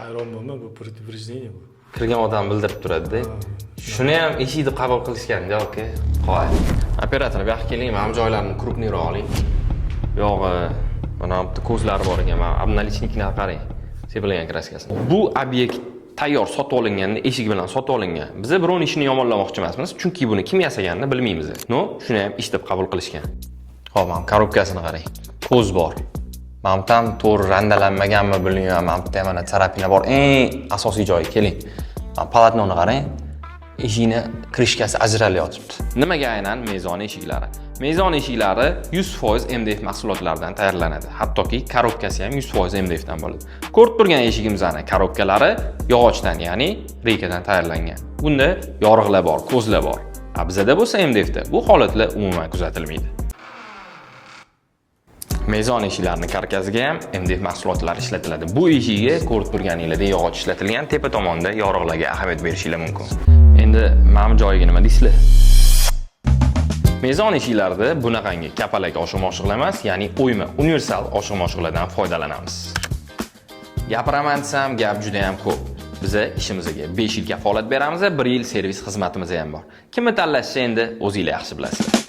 hayron bo'lma, bu предупреждение bu. Kirgan odam bildirib turadi-da. Shuni ham eshik deb qabul qilishgan-da, aka. Qo'y. Operator, bu yoqqa keling, mana bu joylarni krupniroq oling. Yo'g'i, mana bu ko'zlari bor ekan, mana обналичникni qarang. Sepilgan kraskasini. Bu obyekt tayyor sotib olinganda, eshik bilan sotib olingan. Biz birovning ishini yomonlamoqchi emasmiz, chunki buni kim yasaganini bilmaymiz. No, shuni ham ish deb qabul qilishgan. Xo'p, mana korobkasini qarang. Ko'z bor. Mana bu ham to'g'ri randalanmaganmi bilmayman. Mana bu mana tarapina bor. Eng asosiy joyi, keling. Mana palatnoni qarang. Eshikni krishkasi ajralyapti. Nimaga aynan mezon eshiklari? Mezon eshiklari 100% MDF mahsulotlaridan tayyorlanadi. Hattoki korobkasi ham 100% MDF dan bo'ladi. Ko'rib turgan eshigimizning korobkalari yog'ochdan, ya'ni reykadan tayyorlangan. Bunda yorug'lar bor, ko'zlar bor. Bizda bo'lsa MDFda bu holatlar umuman kuzatilmaydi. Mezon eshiklarining karkasiga ham MDF mahsulotlari ishlatiladi. Bu eshikga ko'rib turganingizda yog'och ishlatilgan, tepa tomonda yorug'larga ahamiyat berishingiz mumkin. Endi mana bu joyiga nima deysizlar? Mezon eshiklarida bunaqangi kapalak oshiq-moshiqlar emas, ya'ni o'yma, universal oshiq-moshiqlardan foydalanamiz. Gapiraman desam, gap juda ham ko'p. Biz ishimizga 5 yil kafolat beramiz, 1 yil servis xizmatimiz ham bor. Kimni tanlashsa endi o'zingizlar yaxshi bilasizlar.